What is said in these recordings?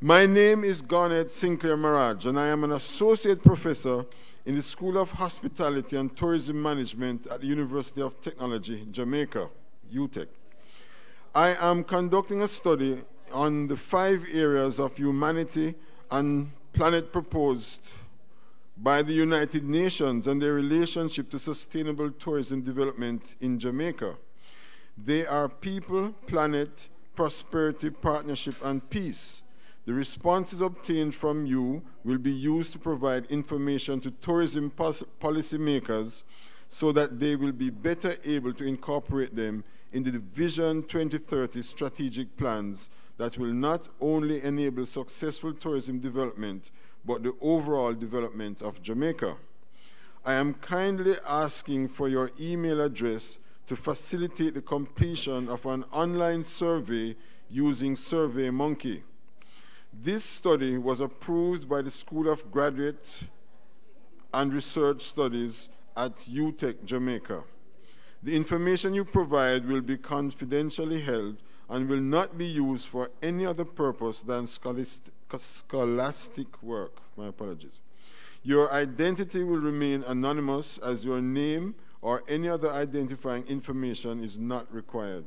My name is Garnet Sinclair Maraj, and I am an associate professor in the School of Hospitality and Tourism Management at the University of Technology, Jamaica, UTech. I am conducting a study on the 5 areas of humanity and planet proposed by the United Nations and their relationship to sustainable tourism development in Jamaica. They are people, planet, prosperity, partnership, and peace. The responses obtained from you will be used to provide information to tourism policymakers so that they will be better able to incorporate them in the Vision 2030 strategic plans that will not only enable successful tourism development, but the overall development of Jamaica. I am kindly asking for your email address to facilitate the completion of an online survey using SurveyMonkey. This study was approved by the School of Graduate and Research Studies at UTech, Jamaica. The information you provide will be confidentially held and will not be used for any other purpose than scholastic work. My apologies. Your identity will remain anonymous, as your name or any other identifying information is not required.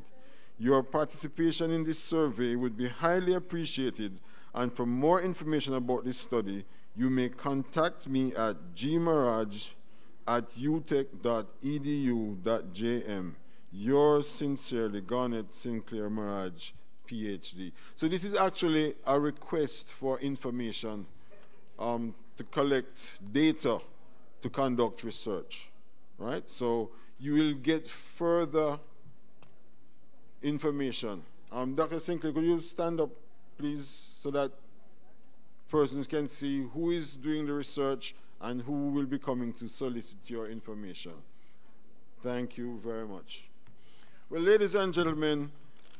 Your participation in this survey would be highly appreciated, and for more information about this study, you may contact me at gmaraj@utech.edu.jm. Yours sincerely, Garnet Sinclair Maraj, PhD. So this is actually a request for information to collect data to conduct research, right? So you will get further information. Dr. Sinclair, could you stand up, please, so that persons can see who is doing the research and who will be coming to solicit your information. Thank you very much. Well, ladies and gentlemen,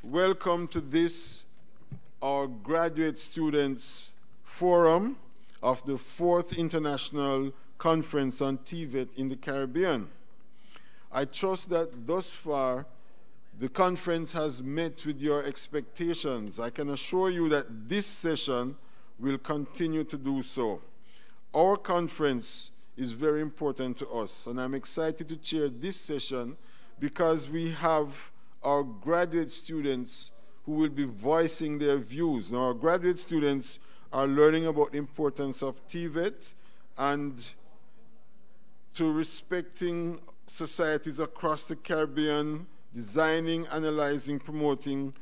welcome to this, our graduate students forum of the 4th International Conference on TVET in the Caribbean. I trust that thus far the conference has met with your expectations. I can assure you that this session will continue to do so. Our conference is very important to us, and I'm excited to chair this session because we have our graduate students who will be voicing their views. Now, our graduate students are learning about the importance of TVET and to respecting societies across the Caribbean, designing, analyzing, promoting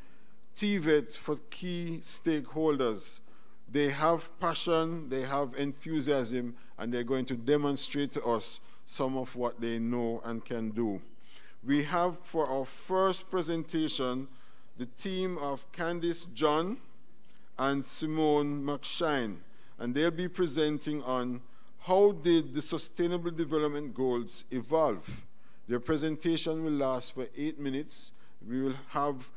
TVET for key stakeholders. They have passion, they have enthusiasm, and they're going to demonstrate to us some of what they know and can do. We have for our first presentation the team of Candice John and Simone McShine, and they'll be presenting on how did the Sustainable Development Goals evolve. Their presentation will last for 8 minutes. We will have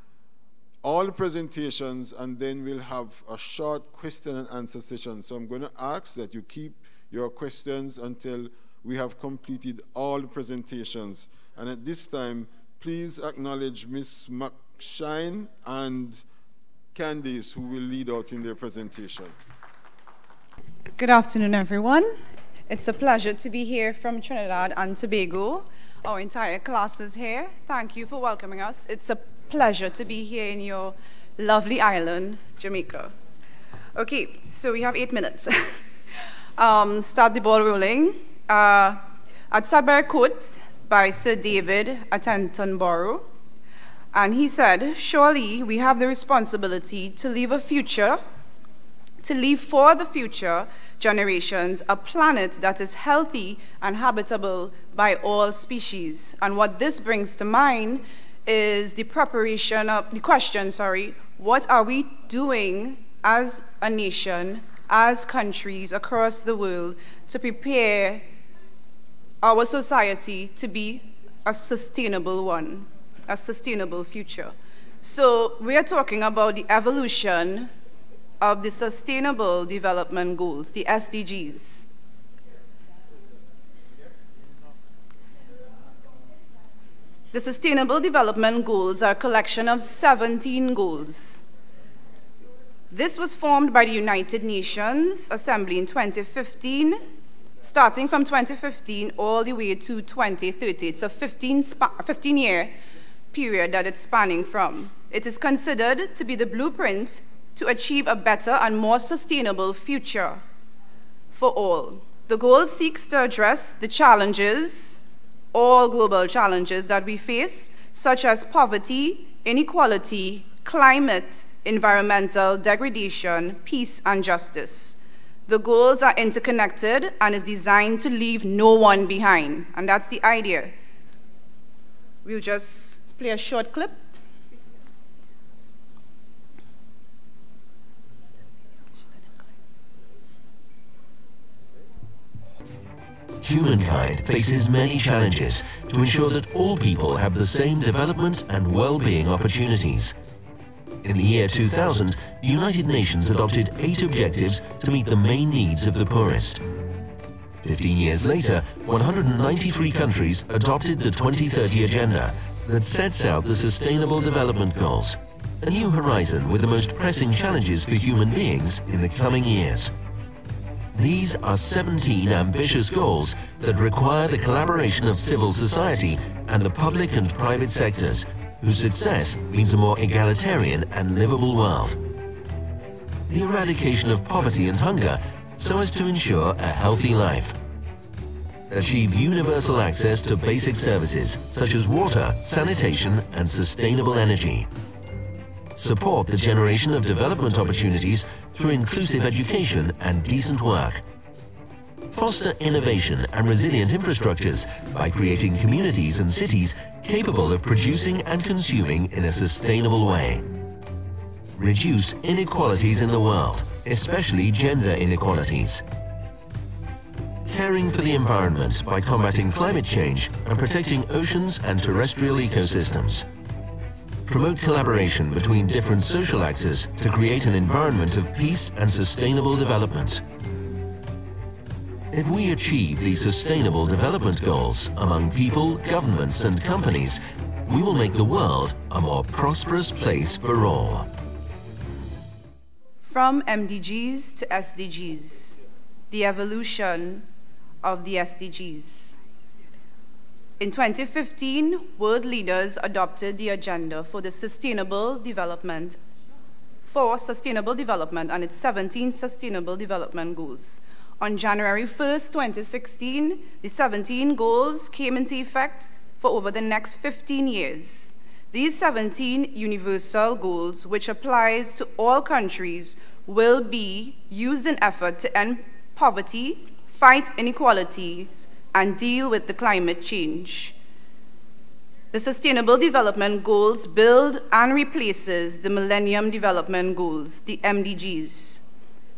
all the presentations, and then we'll have a short question and answer session. So I'm going to ask that you keep your questions until we have completed all the presentations. And at this time, please acknowledge Ms. McShine and Candice, who will lead out in their presentation. Good afternoon, everyone. It's a pleasure to be here from Trinidad and Tobago. Our entire class is here. Thank you for welcoming us. It's a pleasure to be here in your lovely island, Jamaica. Okay, so we have 8 minutes. Start the ball rolling. I'd start by a quote by Sir David Attenborough, and he said, "Surely we have the responsibility to leave for the future generations a planet that is healthy and habitable by all species." And what this brings to mind is the question, what are we doing as a nation, as countries across the world to prepare our society to be a sustainable one, a sustainable future? So we are talking about the evolution of the Sustainable Development Goals, the SDGs. The Sustainable Development Goals are a collection of 17 goals. This was formed by the United Nations Assembly in 2015, starting from 2015 all the way to 2030. It's a 15-year period that it's spanning from. It is considered to be the blueprint to achieve a better and more sustainable future for all. The goal seeks to address the challenges, all global challenges that we face, such as poverty, inequality, climate, environmental degradation, peace, and justice. The goals are interconnected and is designed to leave no one behind, and that's the idea. We'll just play a short clip. Humankind faces many challenges to ensure that all people have the same development and well-being opportunities. In the year 2000, the United Nations adopted 8 objectives to meet the main needs of the poorest. 15 years later, 193 countries adopted the 2030 Agenda that sets out the Sustainable Development Goals, a new horizon with the most pressing challenges for human beings in the coming years. These are 17 ambitious goals that require the collaboration of civil society and the public and private sectors, whose success means a more egalitarian and livable world. The eradication of poverty and hunger so as to ensure a healthy life. Achieve universal access to basic services such as water, sanitation, and sustainable energy. Support the generation of development opportunities through inclusive education and decent work. Foster innovation and resilient infrastructures by creating communities and cities capable of producing and consuming in a sustainable way. Reduce inequalities in the world, especially gender inequalities. Caring for the environment by combating climate change and protecting oceans and terrestrial ecosystems. Promote collaboration between different social actors to create an environment of peace and sustainable development. If we achieve these sustainable development goals among people, governments, and companies, we will make the world a more prosperous place for all. From MDGs to SDGs, the evolution of the SDGs. In 2015, world leaders adopted the agenda for sustainable development and its 17 sustainable development goals. On January 1st, 2016, the 17 goals came into effect for over the next 15 years. These 17 universal goals, which applies to all countries, will be used in effort to end poverty, fight inequalities, and deal with the climate change. The Sustainable Development Goals build and replaces the Millennium Development Goals, the MDGs.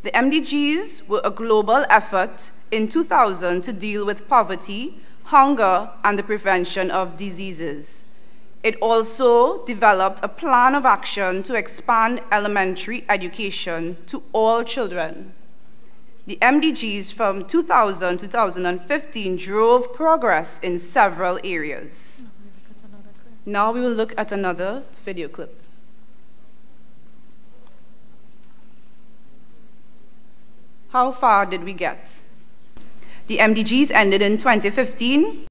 The MDGs were a global effort in 2000 to deal with poverty, hunger, and the prevention of diseases. It also developed a plan of action to expand elementary education to all children. The MDGs from 2000 to 2015 drove progress in several areas. Now we will look at another video clip. How far did we get? The MDGs ended in 2015.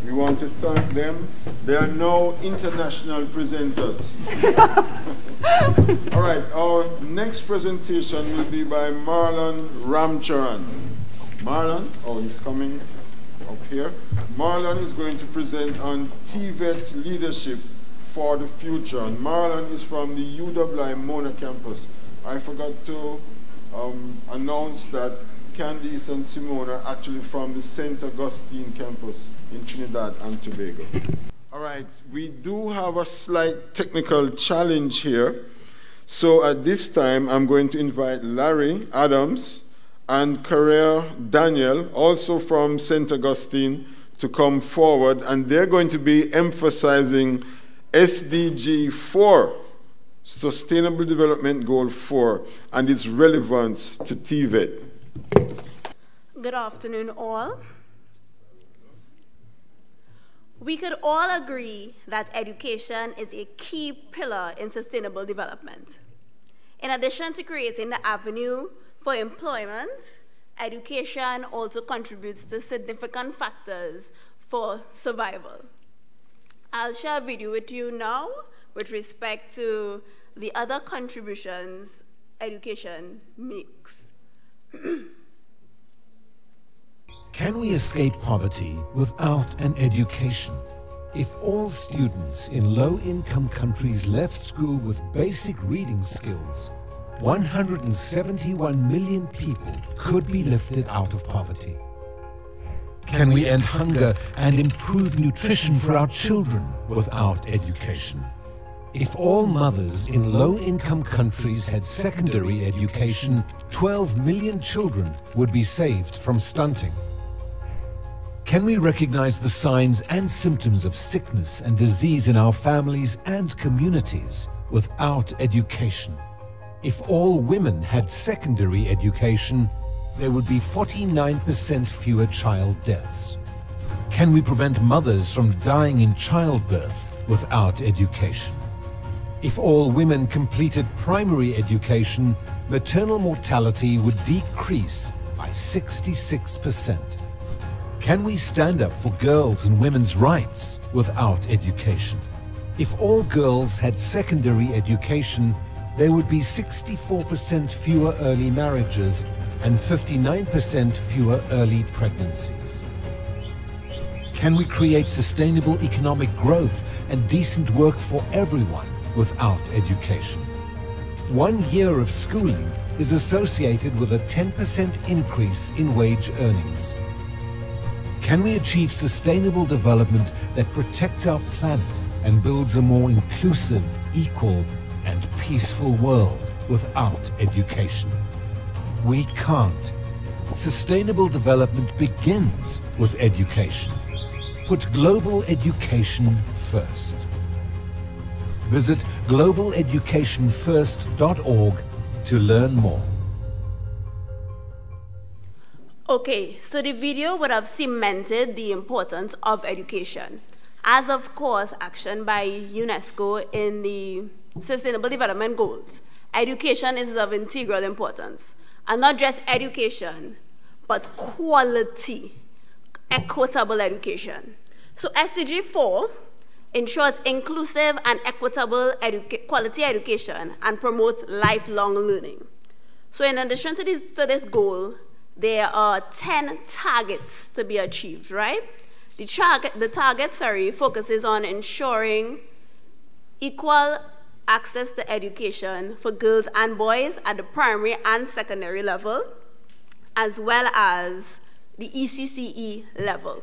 We want to thank them. They are now international presenters. All right, our next presentation will be by Marlon Ramcharan. Marlon, oh, he's coming up here. Marlon is going to present on TVET leadership for the future. And Marlon is from the UWI Mona campus. I forgot to announce that Candice and Simone are actually from the St. Augustine campus in Trinidad and Tobago. All right, we do have a slight technical challenge here. So at this time, I'm going to invite Larry Adams and Cariah Daniel, also from St. Augustine, to come forward, and they're going to be emphasizing SDG 4, Sustainable Development Goal 4, and its relevance to TVET. Good afternoon, all. We could all agree that education is a key pillar in sustainable development. In addition to creating the avenue for employment, education also contributes to significant factors for survival. I'll share a video with you now with respect to the other contributions education makes. Can we escape poverty without an education? If all students in low-income countries left school with basic reading skills, 171 million people could be lifted out of poverty. Can we end hunger and improve nutrition for our children without education? If all mothers in low-income countries had secondary education, 12 million children would be saved from stunting. Can we recognize the signs and symptoms of sickness and disease in our families and communities without education? If all women had secondary education, there would be 49% fewer child deaths. Can we prevent mothers from dying in childbirth without education? If all women completed primary education, maternal mortality would decrease by 66%. Can we stand up for girls and women's rights without education? If all girls had secondary education, there would be 64% fewer early marriages and 59% fewer early pregnancies. Can we create sustainable economic growth and decent work for everyone without education? 1 year of schooling is associated with a 10% increase in wage earnings. Can we achieve sustainable development that protects our planet and builds a more inclusive, equal, and peaceful world without education? We can't. Sustainable development begins with education. Put global education first. Visit globaleducationfirst.org to learn more. Okay, so the video would have cemented the importance of education as, of course, action by UNESCO in the Sustainable Development Goals. Education is of integral importance, and not just education, but quality, equitable education. So SDG 4 ensures inclusive and equitable quality education and promotes lifelong learning. So in addition to this goal, there are 10 targets to be achieved, right? The target focuses on ensuring equal access to education for girls and boys at the primary and secondary level, as well as the ECCE level.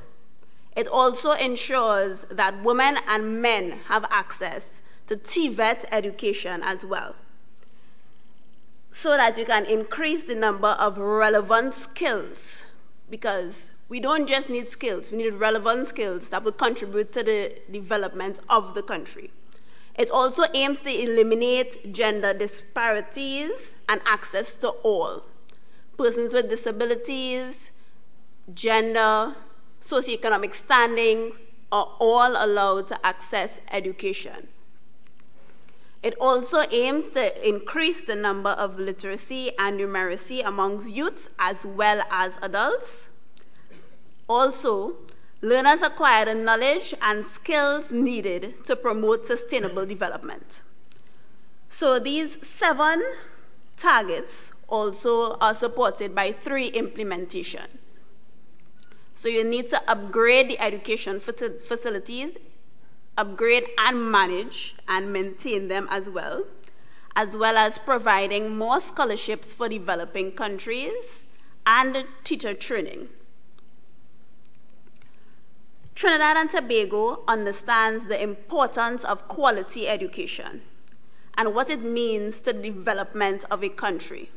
It also ensures that women and men have access to TVET education as well, so that you can increase the number of relevant skills, because we don't just need skills, we need relevant skills that will contribute to the development of the country. It also aims to eliminate gender disparities and access to all. Persons with disabilities, gender, socioeconomic standing are all allowed to access education. It also aims to increase the number of literacy and numeracy amongst youths as well as adults. Also, learners acquire the knowledge and skills needed to promote sustainable development. So these 7 targets also are supported by 3 implementation. So you need to upgrade the education facilities, upgrade and manage and maintain them as well as providing more scholarships for developing countries and teacher training. Trinidad and Tobago understands the importance of quality education and what it means to the development of a country.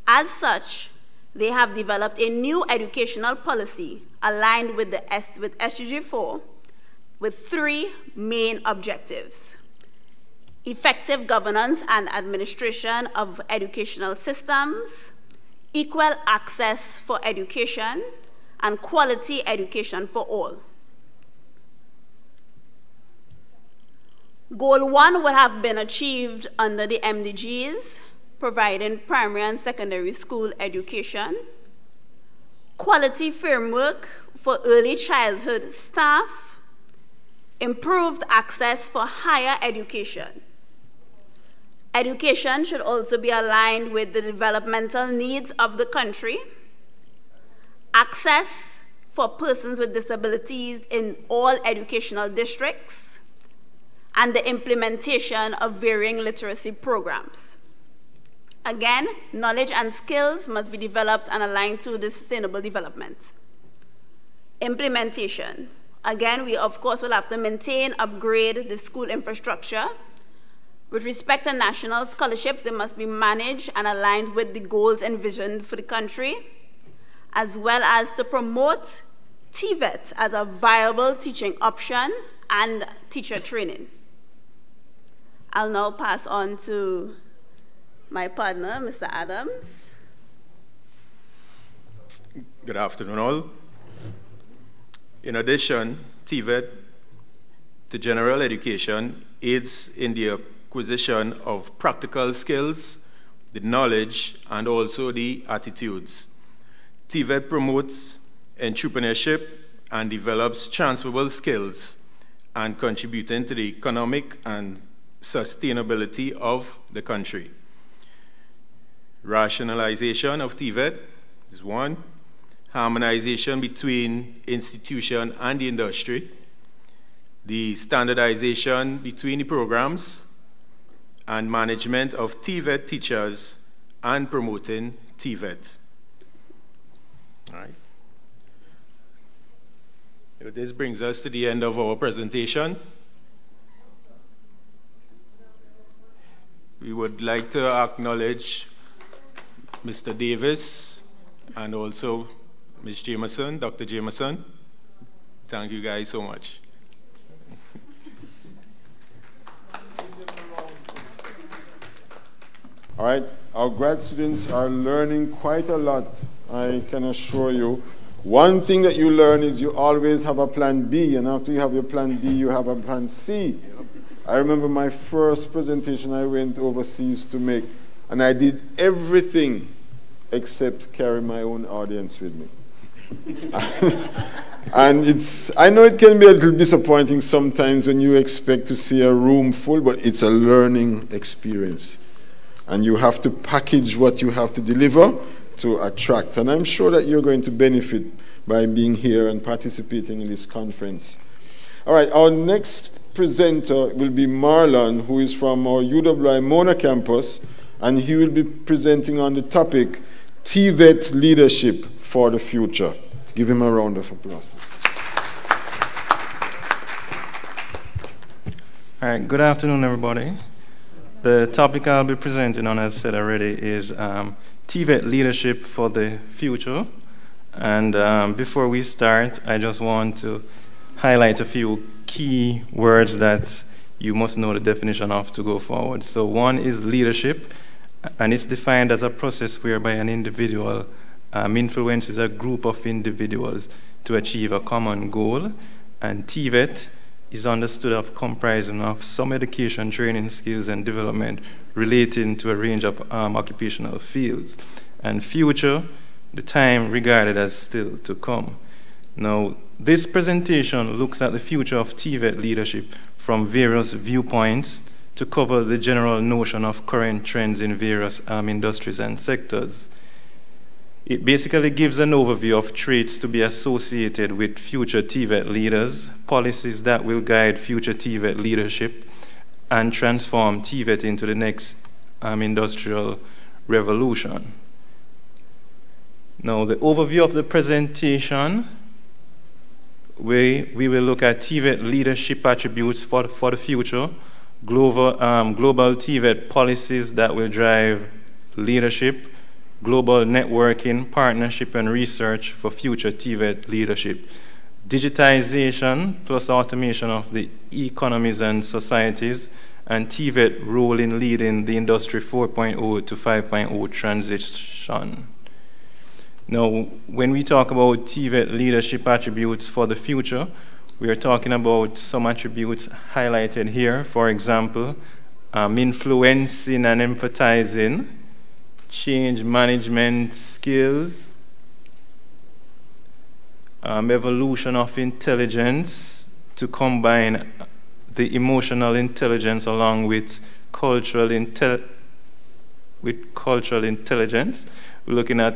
As such, they have developed a new educational policy aligned with SDG 4 with 3 main objectives: effective governance and administration of educational systems, equal access for education, and quality education for all. Goal 1 would have been achieved under the Mdgs, providing primary and secondary school education, quality framework for early childhood staff, improved access for higher education. Education should also be aligned with the developmental needs of the country, access for persons with disabilities in all educational districts, and the implementation of varying literacy programs. Again, knowledge and skills must be developed and aligned to the sustainable development. Implementation. Again, we of course will have to maintain, upgrade the school infrastructure. With respect to national scholarships, they must be managed and aligned with the goals envisioned for the country, as well as to promote TVET as a viable teaching option and teacher training. I'll now pass on to my partner, Mr. Adams. Good afternoon, all. In addition, TVET, to general education, aids in the acquisition of practical skills, the knowledge, and also the attitudes. TVET promotes entrepreneurship and develops transferable skills and contributing to the economic and sustainability of the country. Rationalization of TVET is 1. Harmonization between institution and the industry. The standardization between the programs and management of TVET teachers and promoting TVET. All right. So this brings us to the end of our presentation. We would like to acknowledge Mr. Davis and also Ms. Jameson, Dr. Jameson. Thank you guys so much. All right, our grad students are learning quite a lot, I can assure you. One thing that you learn is you always have a plan B, and after you have your plan B, you have a plan C. I remember my first presentation I went overseas to make, and I did everything except carry my own audience with me. And I know it can be a little disappointing sometimes when you expect to see a room full, but it's a learning experience. And you have to package what you have to deliver to attract. And I'm sure that you're going to benefit by being here and participating in this conference. All right, our next presenter will be Marlon, who is from our UWI Mona campus, and he will be presenting on the topic, TVET Leadership for the Future. Give him a round of applause. All right, good afternoon, everybody. The topic I'll be presenting on, as said already, is TVET Leadership for the Future. And before we start, I just want to highlight a few key words that you must know the definition of to go forward. So one is leadership, and it's defined as a process whereby an individual influences a group of individuals to achieve a common goal. And TVET is understood of comprising of some education, training, skills, and development relating to a range of occupational fields. And future, the time regarded as still to come. Now, This presentation looks at the future of TVET leadership from various viewpoints to cover the general notion of current trends in various industries and sectors. It basically gives an overview of traits to be associated with future TVET leaders, policies that will guide future TVET leadership, and transform TVET into the next industrial revolution. Now, the overview of the presentation, we will look at TVET leadership attributes for the future, global TVET policies that will drive leadership, global networking, partnership, and research for future TVET leadership, digitization plus automation of the economies and societies, and TVET role in leading the Industry 4.0 to 5.0 transition. Now, when we talk about TVET leadership attributes for the future, we are talking about some attributes highlighted here. For example, influencing and empathizing, change management skills, evolution of intelligence to combine the emotional intelligence along with cultural intelligence. We're looking at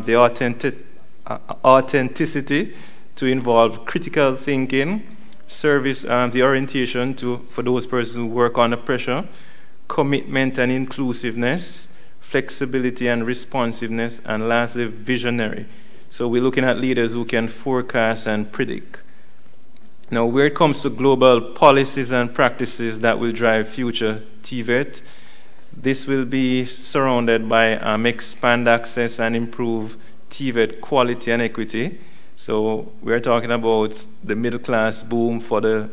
the authenticity to involve critical thinking, service, the orientation for those persons who work under pressure, commitment and inclusiveness, flexibility and responsiveness, and lastly, visionary. So we're looking at leaders who can forecast and predict. Now, where it comes to global policies and practices that will drive future TVET, this will be surrounded by expand access and improve TVET quality and equity. So we're talking about the middle class boom for the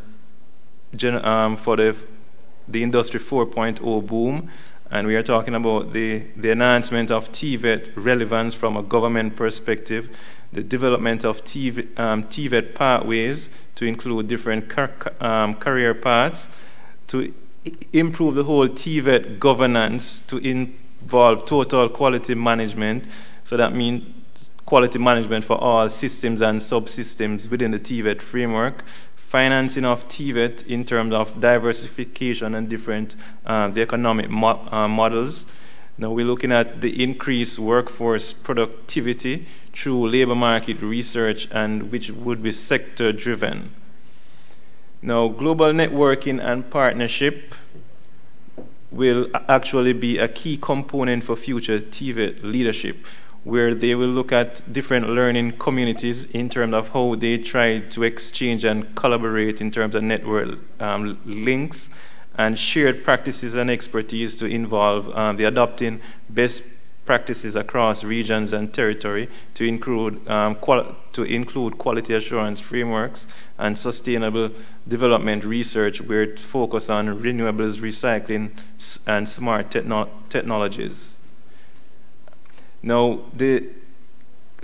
Industry 4.0 boom, and we are talking about the enhancement of TVET relevance from a government perspective, the development of TVET pathways to include different career paths, to improve the whole TVET governance to involve total quality management. So that means quality management for all systems and subsystems within the TVET framework, financing of TVET in terms of diversification and different the economic models. Now we're looking at the increased workforce productivity through labor market research, and which would be sector driven. Now, global networking and partnership will actually be a key component for future TVET leadership, where they will look at different learning communities in terms of how they try to exchange and collaborate in terms of network links and shared practices and expertise to involve the adopting best practices across regions and territory to include quality assurance frameworks and sustainable development research, where it focuses on renewables, recycling, and smart technologies. Now, the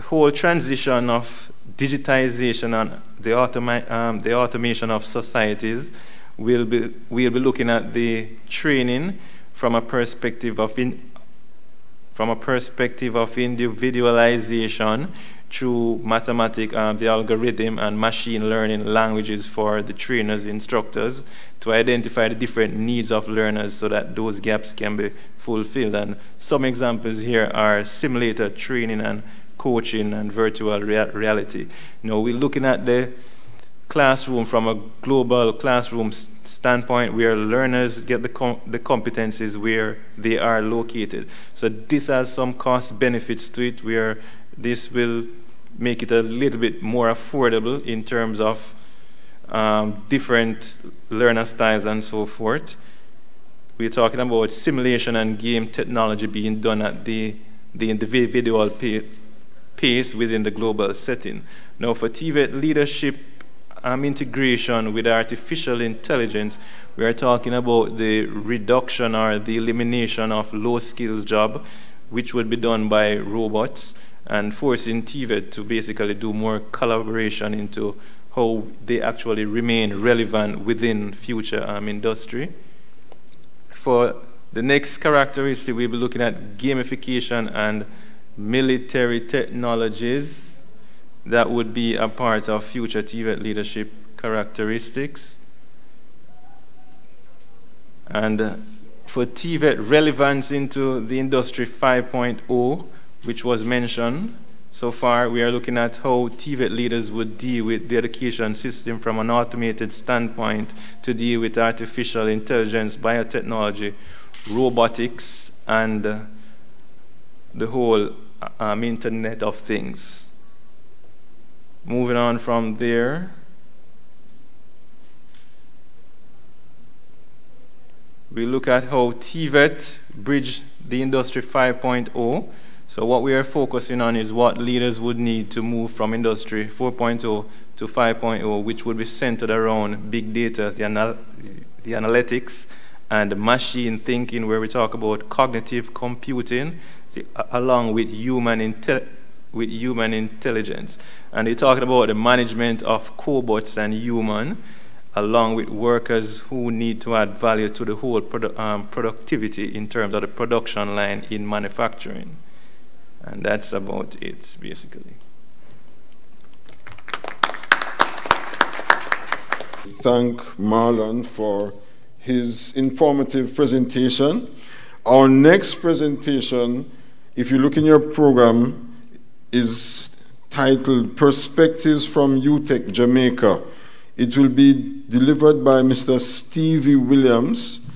whole transition of digitization and the automation of societies, we'll be looking at the training from a perspective of individualization through mathematics, the algorithm, and machine learning languages for the trainers, instructors, to identify the different needs of learners so that those gaps can be fulfilled. And some examples here are simulator training and coaching and virtual reality. Now, we're looking at the classroom from a global classroom standpoint, where learners get the competencies where they are located. So this has some cost benefits to it, where this will make it a little bit more affordable in terms of different learner styles and so forth. We're talking about simulation and game technology being done at the individual pace within the global setting. Now, for TVET leadership integration with artificial intelligence, we are talking about the reduction or the elimination of low skills job, which would be done by robots, and forcing TVET to basically do more collaboration into how they actually remain relevant within future industry. For the next characteristic, we'll be looking at gamification and military technologies. that would be a part of future TVET leadership characteristics. And for TVET relevance into the Industry 5.0, which was mentioned, so far we are looking at how TVET leaders would deal with the education system from an automated standpoint to deal with artificial intelligence, biotechnology, robotics, and the whole Internet of Things. Moving on from there, we look at how TVET bridge the Industry 5.0. So what we are focusing on is what leaders would need to move from Industry 4.0 to 5.0, which would be centered around big data, the analytics, and machine thinking, where we talk about cognitive computing, along with human intelligence. And we're talking about the management of cobots and human, along with workers who need to add value to the whole productivity in terms of the production line in manufacturing. And that's about it, basically. Thank Marlon for his informative presentation. Our next presentation, if you look in your program, is titled Perspectives from UTech Jamaica. It will be delivered by Mr. Stevie Williams.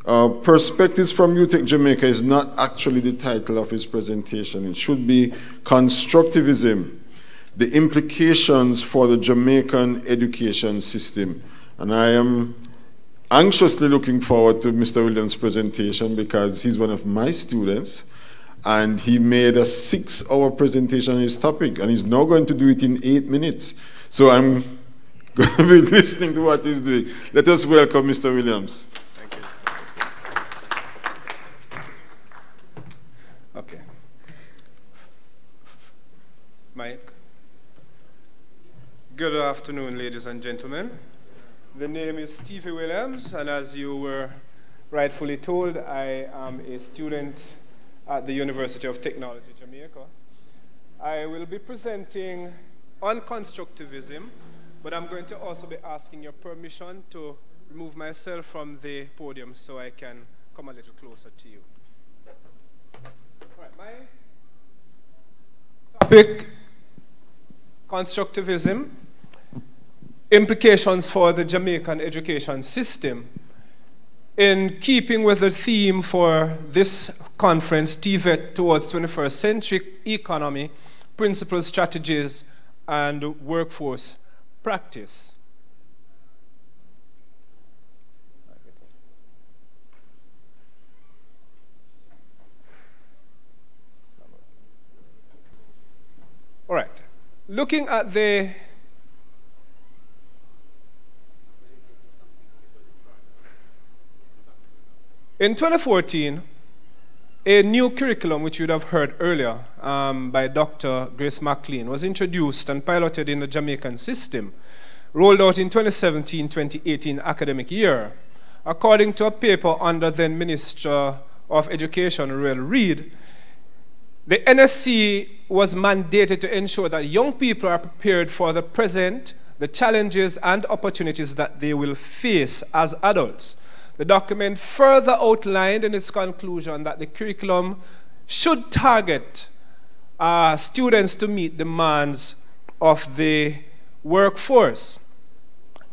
Perspectives from UTech Jamaica is not actually the title of his presentation. It should be Constructivism, the Implications for the Jamaican Education System. And I am anxiously looking forward to Mr. Williams' presentation because he's one of my students, and he made a 6-hour presentation on his topic, and he's now going to do it in 8 minutes. So I'm going to be listening to what he's doing. Let us welcome Mr. Williams. Thank you. Okay. Mike. Good afternoon, ladies and gentlemen. The name is Stevie Williams, and as you were rightfully told, I am a student at the University of Technology, Jamaica. I will be presenting on constructivism, but I'm going to also be asking your permission to remove myself from the podium so I can come a little closer to you. All right, my topic, constructivism, implications for the Jamaican education system. In keeping with the theme for this conference, TVET towards 21st century economy, principles, strategies, and workforce practice. All right, looking at the in 2014, a new curriculum, which you'd have heard earlier by Dr. Grace McLean, was introduced and piloted in the Jamaican system, rolled out in 2017-2018 academic year. According to a paper under then Minister of Education, Royal Reid, the NSC was mandated to ensure that young people are prepared for the present, the challenges and opportunities that they will face as adults. The document further outlined in its conclusion that the curriculum should target students to meet demands of the workforce.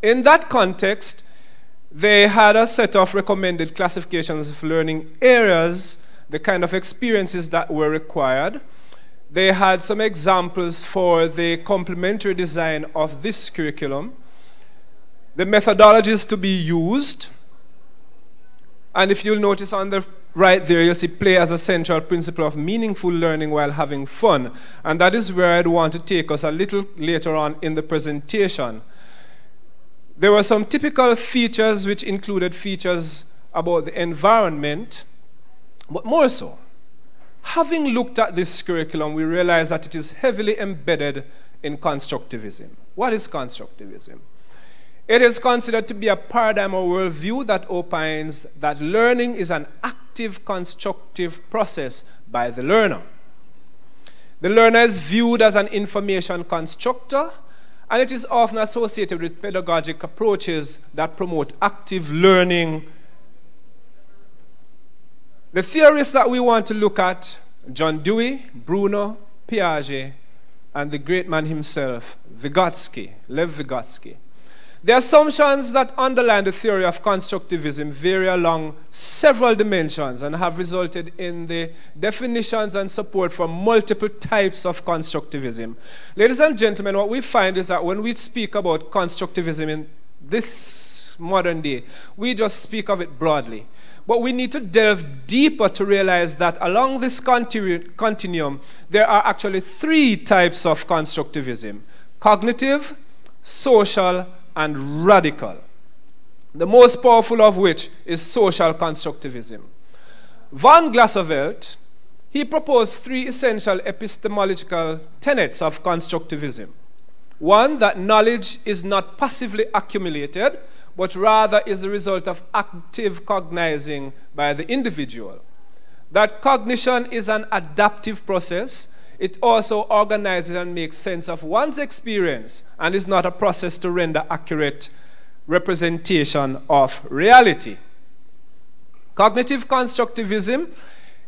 In that context, they had a set of recommended classifications of learning areas, the kind of experiences that were required. They had some examples for the complementary design of this curriculum, the methodologies to be used. And if you'll notice on the right there, you'll see play as a central principle of meaningful learning while having fun. And that is where I'd want to take us a little later on in the presentation. There were some typical features which included features about the environment, but more so, having looked at this curriculum, we realize that it is heavily embedded in constructivism. What is constructivism? It is considered to be a paradigm or worldview that opines that learning is an active, constructive process by the learner. The learner is viewed as an information constructor, and it is often associated with pedagogic approaches that promote active learning. The theorists that we want to look at, John Dewey, Bruno, Piaget, and the great man himself, Vygotsky, Lev Vygotsky. The assumptions that underline the theory of constructivism vary along several dimensions and have resulted in the definitions and support for multiple types of constructivism. Ladies and gentlemen, what we find is that when we speak about constructivism in this modern day, we just speak of it broadly. But we need to delve deeper to realize that along this continuum, there are actually three types of constructivism: cognitive, social, and radical. The most powerful of which is social constructivism. Von Glassevelt, he proposed three essential epistemological tenets of constructivism. One, that knowledge is not passively accumulated, but rather is the result of active cognizing by the individual. That cognition is an adaptive process. It also organizes and makes sense of one's experience and is not a process to render accurate representation of reality. Cognitive constructivism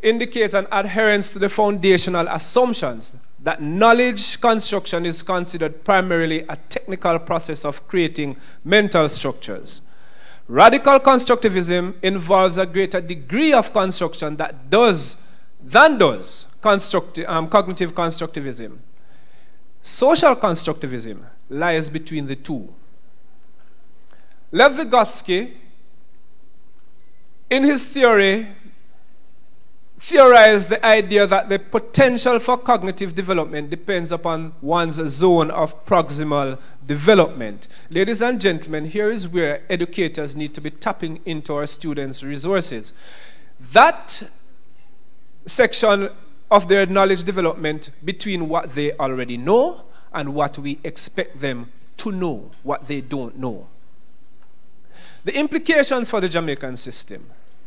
indicates an adherence to the foundational assumptions that knowledge construction is considered primarily a technical process of creating mental structures. Radical constructivism involves a greater degree of construction than does cognitive constructivism. Social constructivism lies between the two. Lev Vygotsky, in his theory, theorized the idea that the potential for cognitive development depends upon one's zone of proximal development. Ladies and gentlemen, here is where educators need to be tapping into our students' resources. That section of their knowledge development between what they already know and what we expect them to know, what they don't know. The implications for the Jamaican system.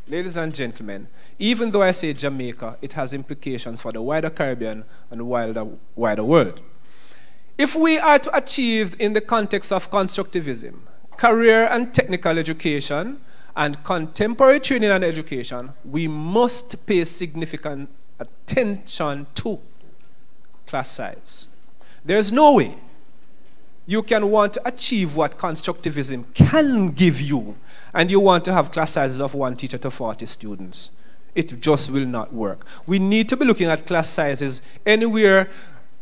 Ladies and gentlemen, even though I say Jamaica, it has implications for the wider Caribbean and the wider world. If we are to achieve, in the context of constructivism, career and technical education and contemporary training and education, we must pay significant attention to class size. There's no way you can want to achieve what constructivism can give you, and you want to have class sizes of 1 teacher to 40 students. It just will not work. We need to be looking at class sizes anywhere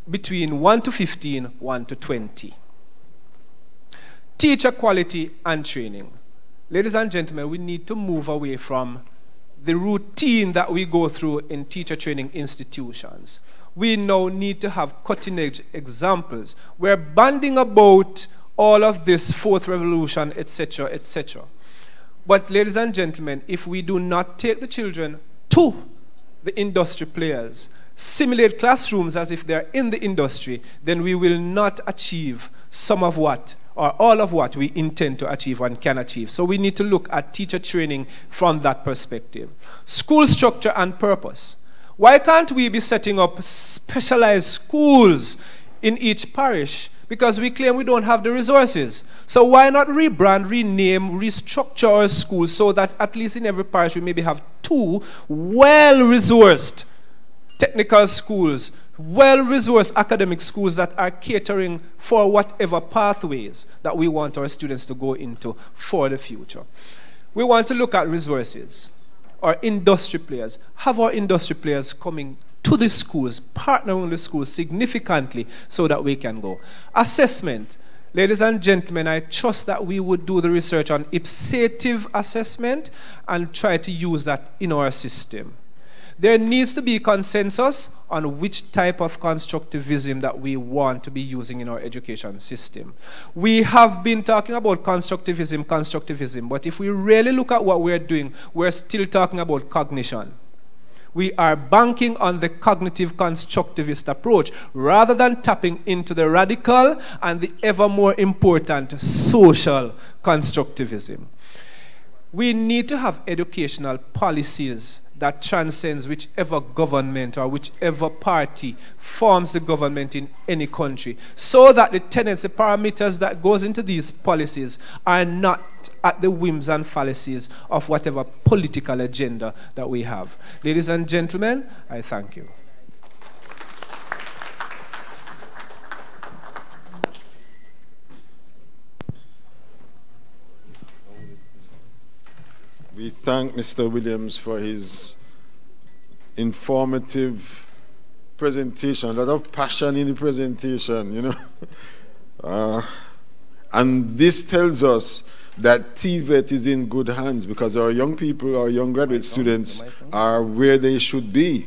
between 1 to 15, 1 to 20. Teacher quality and training. Ladies and gentlemen, we need to move away from the routine that we go through in teacher training institutions. We now need to have cutting-edge examples. We're banding about all of this fourth revolution, etc., etc. But ladies and gentlemen, if we do not take the children to the industry players, simulate classrooms as if they're in the industry, then we will not achieve some of what, or all of what we intend to achieve and can achieve. So we need to look at teacher training from that perspective. School structure and purpose. Why can't we be setting up specialized schools in each parish? Because we claim we don't have the resources. So why not rebrand, rename, restructure our schools so that at least in every parish we maybe have 2 well-resourced technical schools, well-resourced academic schools that are catering for whatever pathways that we want our students to go into for the future. We want to look at resources. Our industry players. Have our industry players coming to the schools, partnering with the schools significantly so that we can go. Assessment. Ladies and gentlemen, I trust that we would do the research on ipsative assessment and try to use that in our system. There needs to be consensus on which type of constructivism that we want to be using in our education system. We have been talking about constructivism, but if we really look at what we're doing, we're still talking about cognition. We are banking on the cognitive constructivist approach rather than tapping into the radical and the ever more important social constructivism. We need to have educational policies that transcends whichever government or whichever party forms the government in any country, so that the tenets, the parameters that goes into these policies are not at the whims and fallacies of whatever political agenda that we have. Ladies and gentlemen, I thank you. We thank Mr. Williams for his informative presentation, a lot of passion in the presentation, you know. And this tells us that TVET is in good hands, because our young people, our young graduate students are where they should be.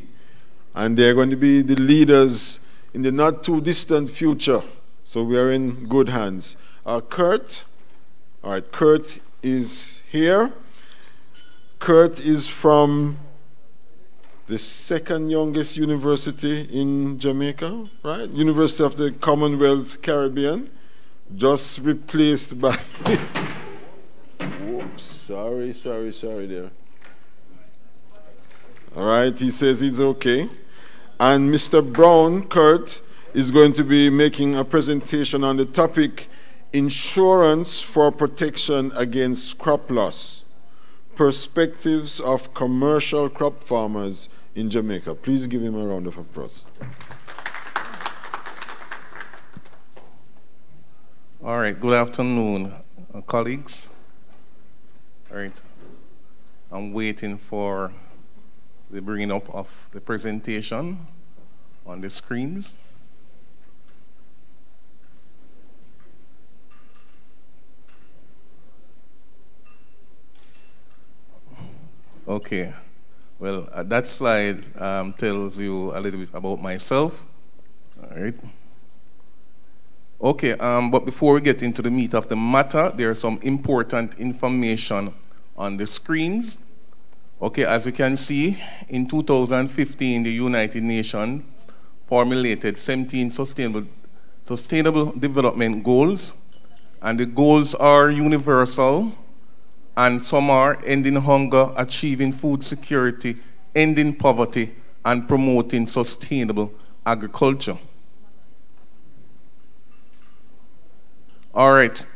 And they're going to be the leaders in the not too distant future. So we are in good hands. Curt, all right, Curt is here. Curt is from the second youngest university in Jamaica, right? University of the Commonwealth Caribbean, just replaced by, whoops, sorry there. All right, he says it's okay. And Mr. Brown, Curt, is going to be making a presentation on the topic, Insurance for Protection Against Crop Loss, Perspectives of Commercial Crop Farmers in Jamaica. Please give him a round of applause. All right, good afternoon, colleagues. All right, I'm waiting for the bringing up of the presentation on the screens. Okay, well, that slide tells you a little bit about myself. All right. Okay, but before we get into the meat of the matter, there's some important information on the screens. Okay, as you can see, in 2015, the United Nations formulated 17 sustainable development goals, and the goals are universal, and some are ending hunger, achieving food security, ending poverty, and promoting sustainable agriculture. All right,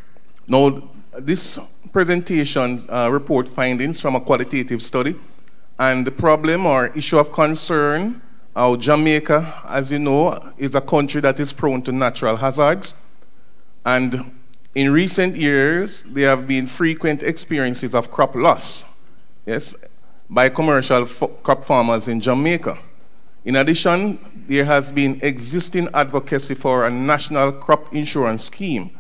now this presentation report findings from a qualitative study, and the problem or issue of concern, how Jamaica, as you know, is a country that is prone to natural hazards, and in recent years, there have been frequent experiences of crop loss, yes, by commercial crop farmers in Jamaica. In addition, there has been existing advocacy for a national crop insurance scheme.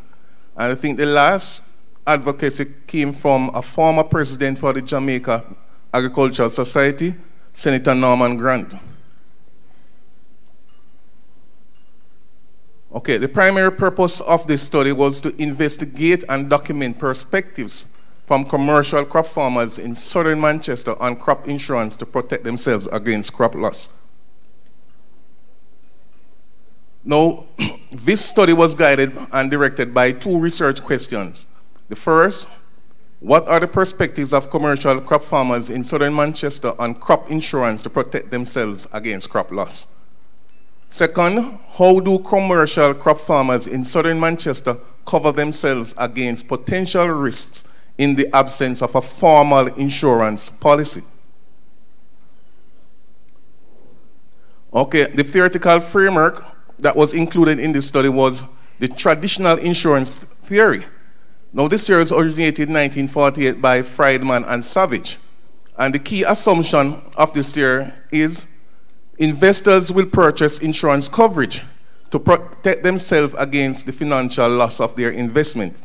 And I think the last advocacy came from a former president for the Jamaica Agricultural Society, Senator Norman Grant. Okay, the primary purpose of this study was to investigate and document perspectives from commercial crop farmers in southern Manchester on crop insurance to protect themselves against crop loss. Now, this study was guided and directed by two research questions. The first, what are the perspectives of commercial crop farmers in southern Manchester on crop insurance to protect themselves against crop loss? Second, how do commercial crop farmers in southern Manchester cover themselves against potential risks in the absence of a formal insurance policy? Okay, the theoretical framework that was included in this study was the traditional insurance theory. Now, this theory was originated in 1948 by Friedman and Savage. And the key assumption of this theory is investors will purchase insurance coverage to protect themselves against the financial loss of their investment.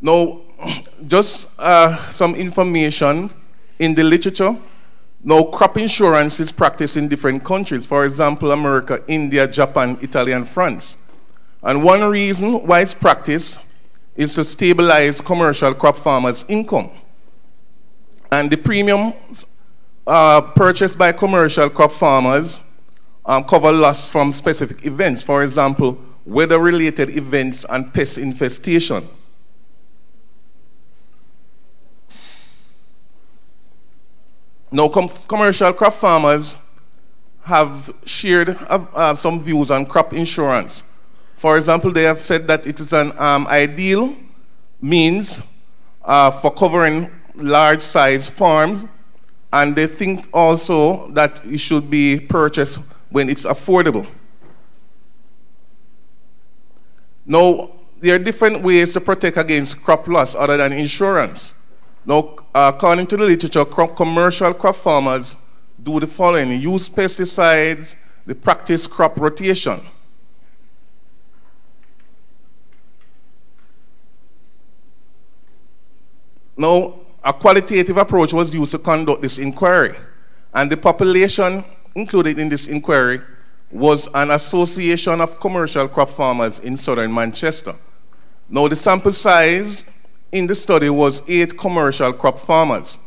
Now, just some information in the literature. Now, crop insurance is practiced in different countries. For example, America, India, Japan, Italy, and France. And one reason why it's practiced is to stabilize commercial crop farmers' income. And the premiums purchased by commercial crop farmers cover loss from specific events. For example, weather-related events and pest infestation. Now, commercial crop farmers have shared some views on crop insurance. For example, they have said that it is an ideal means for covering large-size farms, and they think also that it should be purchased when it's affordable. Now, there are different ways to protect against crop loss other than insurance. Now, according to the literature, commercial crop farmers do the following: use pesticides, they practice crop rotation. Now, a qualitative approach was used to conduct this inquiry, and the population included in this inquiry was an association of commercial crop farmers in southern Manchester. Now, the sample size in the study was 8 commercial crop farmers.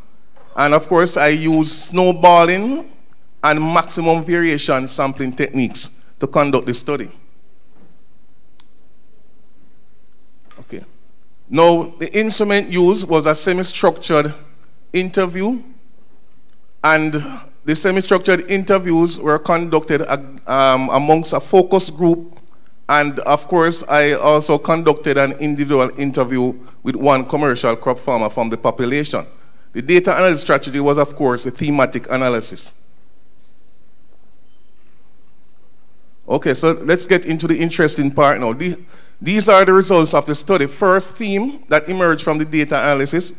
And of course, I used snowballing and maximum variation sampling techniques to conduct the study. Okay. Now, the instrument used was a semi-structured interview, and the semi-structured interviews were conducted amongst a focus group, and of course, I also conducted an individual interview with one commercial crop farmer from the population. The data analysis strategy was, of course, a thematic analysis. Okay, so let's get into the interesting part now. These are the results of the study. First theme that emerged from the data analysis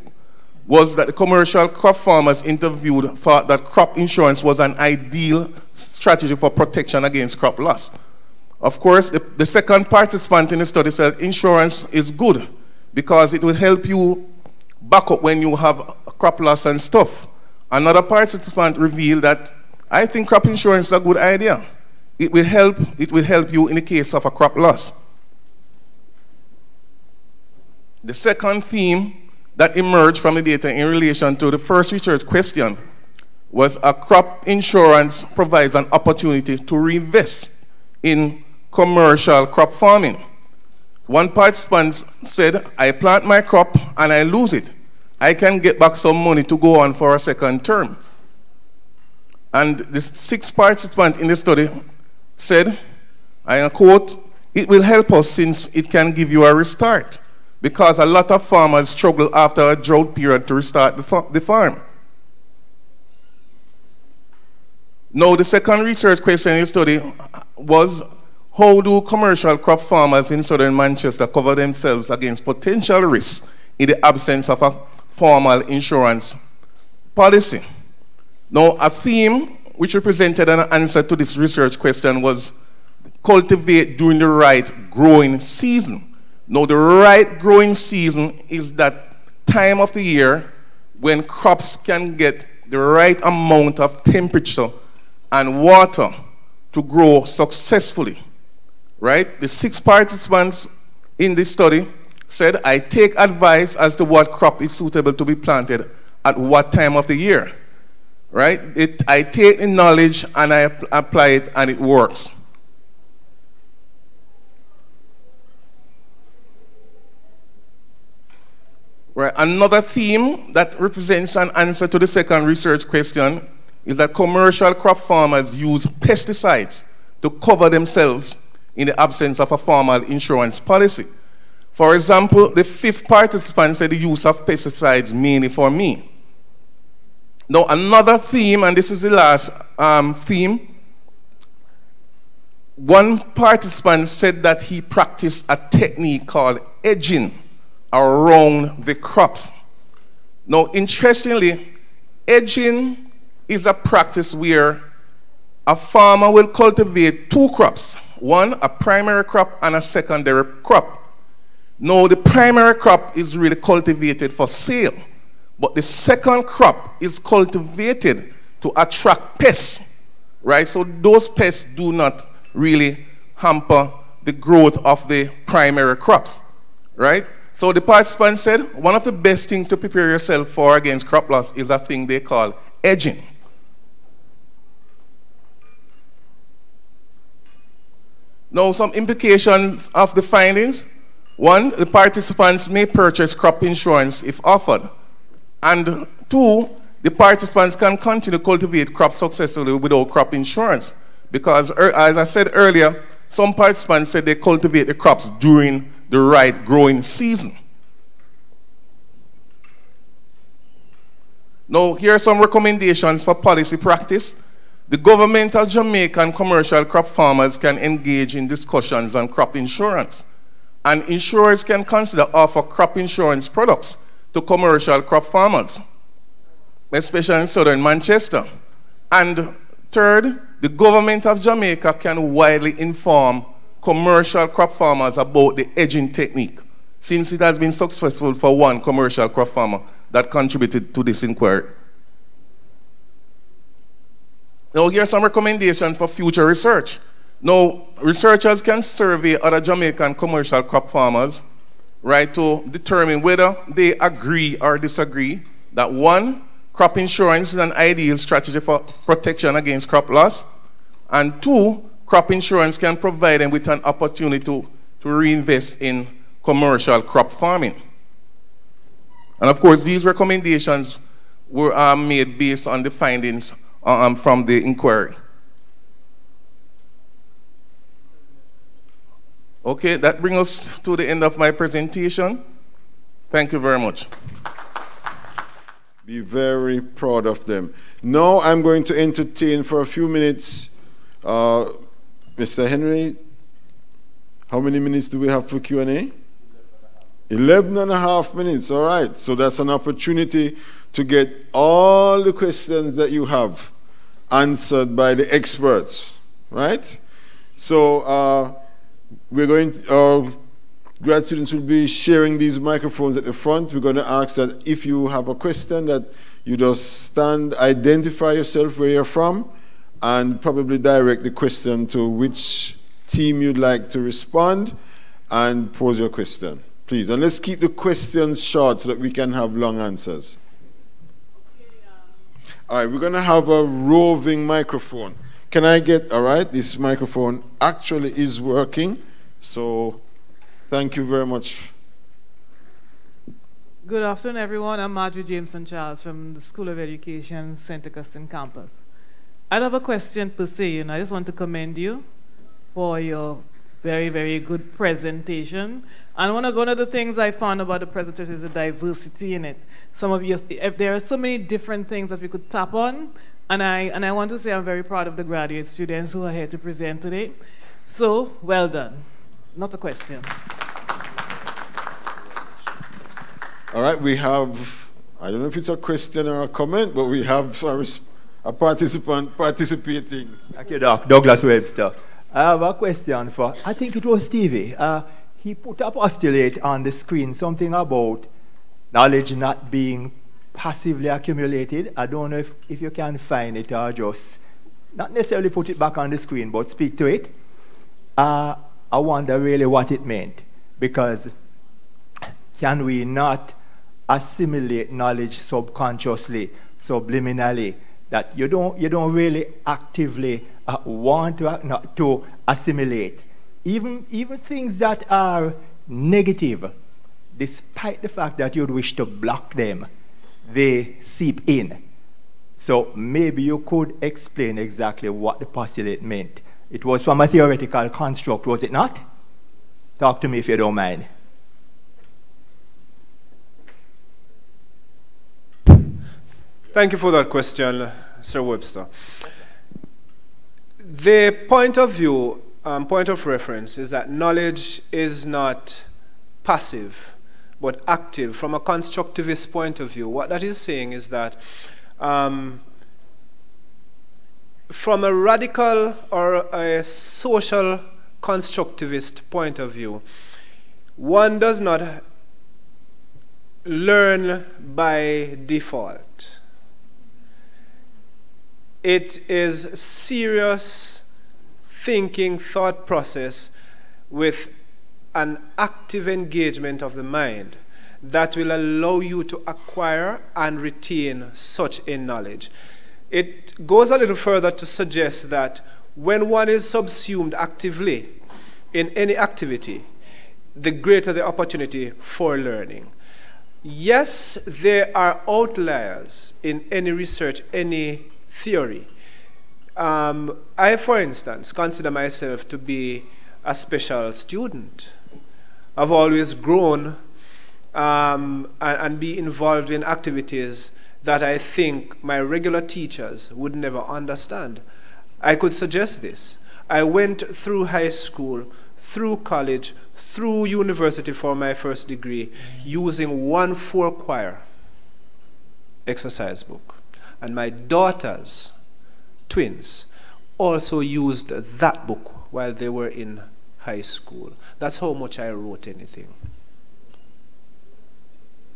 was that the commercial crop farmers interviewed thought that crop insurance was an ideal strategy for protection against crop loss. Of course, the second participant in the study said insurance is good because it will help you back up when you have crop loss and stuff. Another participant revealed that I think crop insurance is a good idea. It will help you in the case of a crop loss. The second theme that emerged from the data in relation to the first research question was a crop insurance provides an opportunity to reinvest in commercial crop farming. One participant said, I plant my crop and I lose it. I can get back some money to go on for a second term. And the 6th participant in the study said, I quote, it will help us since it can give you a restart, because a lot of farmers struggle after a drought period to restart the farm. Now, the second research question in the study was, how do commercial crop farmers in southern Manchester cover themselves against potential risks in the absence of a formal insurance policy? Now, a theme which represented an answer to this research question was cultivate during the right growing season. Now, the right growing season is that time of the year when crops can get the right amount of temperature and water to grow successfully, right? The 6 participants in this study said, I take advice as to what crop is suitable to be planted at what time of the year, right? I take the knowledge and I apply it and it works. Right. Another theme that represents an answer to the second research question is that commercial crop farmers use pesticides to cover themselves in the absence of a formal insurance policy. For example, the 5th participant said the use of pesticides mainly for me. Now, another theme, and this is the last theme, one participant said that he practiced a technique called edging around the crops. Now, interestingly, edging is a practice where a farmer will cultivate 2 crops, one a primary crop and a secondary crop. Now, the primary crop is really cultivated for sale, but the second crop is cultivated to attract pests, right? So those pests do not really hamper the growth of the primary crops, right? So the participant said, one of the best things to prepare yourself for against crop loss is a thing they call edging. Now, some implications of the findings. 1, the participants may purchase crop insurance if offered. And 2, the participants can continue to cultivate crops successfully without crop insurance. Because, as I said earlier, some participants said they cultivate the crops during the right growing season. Now, here are some recommendations for policy practice. The government of Jamaica and commercial crop farmers can engage in discussions on crop insurance. And insurers can consider offer crop insurance products to commercial crop farmers, especially in southern Manchester. And third, the government of Jamaica can widely inform commercial crop farmers about the edging technique, since it has been successful for one commercial crop farmer that contributed to this inquiry. Now, here are some recommendations for future research. Now, researchers can survey other Jamaican commercial crop farmers, right, to determine whether they agree or disagree that one, crop insurance is an ideal strategy for protection against crop loss, and two, crop insurance can provide them with an opportunity to reinvest in commercial crop farming. And of course, these recommendations were made based on the findings from the inquiry. Okay, that brings us to the end of my presentation. Thank you very much. Be very proud of them. Now I'm going to entertain for a few minutes Mr. Henry. How many minutes do we have for Q&A? 11.5 minutes, all right. So that's an opportunity to get all the questions that you have answered by the experts, right? So we're going to, grad students will be sharing these microphones at the front. We're going to ask that if you have a question that you just stand, identify yourself where you're from, and probably direct the question to which team you'd like to respond, and pose your question. Please, and let's keep the questions short so that we can have long answers. All right, we're going to have a roving microphone. Can I get, all right, this microphone actually is working, so thank you very much. Good afternoon, everyone. I'm Marjorie Jameson Charles from the School of Education, St. Augustine campus. I don't have a question per se, I just want to commend you for your very, very good presentation. And one of the things I found about the presentation is the diversity in it. Some of you, there are so many different things that we could tap on, and I want to say I'm very proud of the graduate students who are here to present today. So, well done. Not a question. All right, we have, I don't know if it's a question or a comment, but we have a participant participating. Thank you, Doc. Douglas Webster. I have a question for, I think it was Stevie. He put a postulate on the screen, something about knowledge not being passively accumulated. I don't know if you can find it or just, not necessarily put it back on the screen, but speak to it. I wonder really what it meant, because can we not assimilate knowledge subconsciously, subliminally, that you don't really actively want to assimilate? Even things that are negative, despite the fact that you'd wish to block them, they seep in. So maybe you could explain exactly what the postulate meant. It was from a theoretical construct, was it not? Talk to me if you don't mind. Thank you for that question, Sir Webster. The point of view, point of reference is that knowledge is not passive, but active. From a constructivist point of view, what that is saying is that from a radical or a social constructivist point of view, one does not learn by default. It is serious thinking, thought process with an active engagement of the mind that will allow you to acquire and retain such a knowledge. It goes a little further to suggest that when one is subsumed actively in any activity, the greater the opportunity for learning. yes, there are outliers in any research, any theory. I, for instance, consider myself to be a special student. I've always grown and be involved in activities that I think my regular teachers would never understand. I could suggest this. I went through high school, through college, through university for my first degree, using 1/4 choir exercise book. And my daughters, twins, also used that book while they were in high school. That's how much I wrote anything.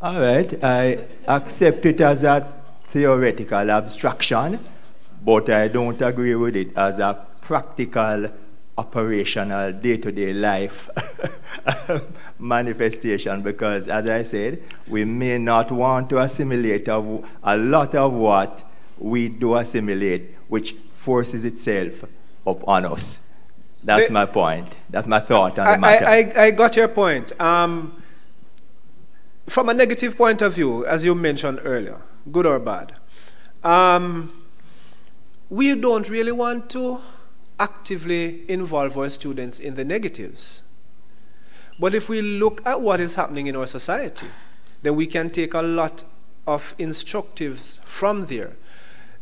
All right, I accept it as a theoretical abstraction, but I don't agree with it as a practical, operational, day-to-day life manifestation, because, as I said, we may not want to assimilate a lot of what we do assimilate, which forces itself upon us. That's my point. That's my thought on the matter. I got your point. From a negative point of view, as you mentioned earlier, good or bad, we don't really want to actively involve our students in the negatives. But if we look at what is happening in our society, then we can take a lot of instructives from there,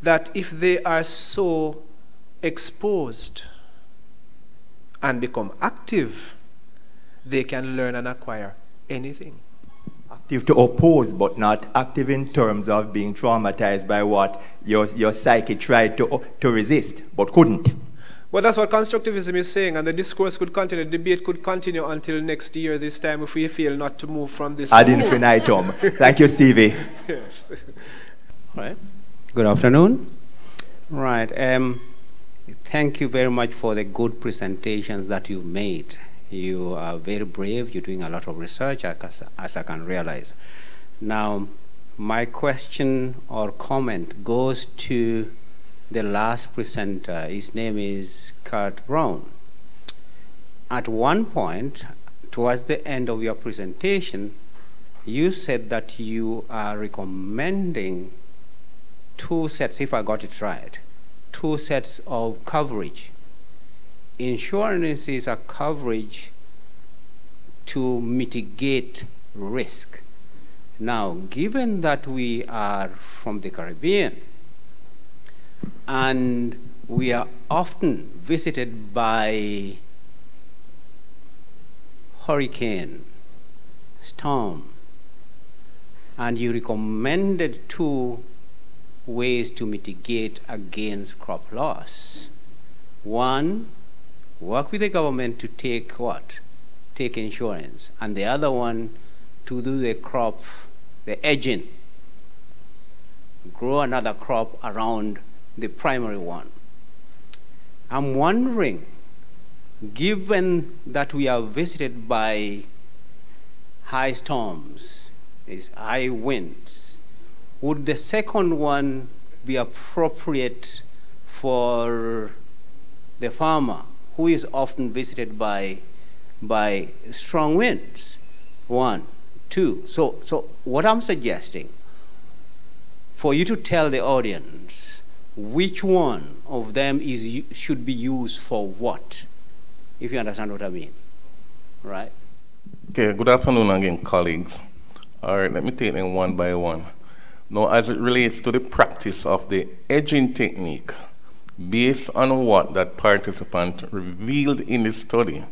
that if they are so exposed and become active, they can learn and acquire anything. Active to oppose, but not active in terms of being traumatized by what your psyche tried to resist, but couldn't. Well, that's what constructivism is saying, and the discourse could continue, the debate could continue until next year this time if we fail not to move from this. Ad infinitum. Thank you, Stevie. Yes. Right. Good afternoon. Right. Thank you very much for the good presentations that you've made. You are very brave. You're doing a lot of research, as I can realize. Now, my question or comment goes to the last presenter. His name is Curt Brown. At one point, towards the end of your presentation, you said that you are recommending 2 sets, if I got it right, 2 sets of coverage. Insurance is a coverage to mitigate risk. Now, given that we are from the Caribbean and we are often visited by hurricane, storm, and you recommended 2 ways to mitigate against crop loss. One, work with the government to take what? Take insurance. And the other one, to do the crop, the edging. Grow another crop around the primary one. I'm wondering, given that we are visited by high storms, high winds, would the second one be appropriate for the farmer who is often visited by strong winds? 1, 2. So what I'm suggesting, for you to tell the audience which one of them should be used for what, if you understand what I mean, right? Okay, good afternoon again, colleagues. All right, let me take them one by one. Now, as it relates to the practice of the edging technique, based on what that participant revealed in the study,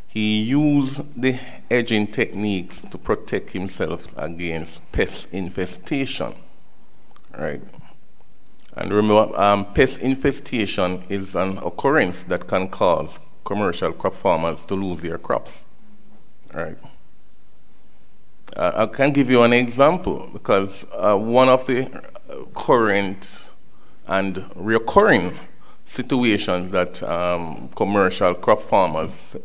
he used the edging techniques to protect himself against pest infestation, right? And remember, pest infestation is an occurrence that can cause commercial crop farmers to lose their crops, right? I can give you an example, because one of the current and recurring situations that commercial crop farmers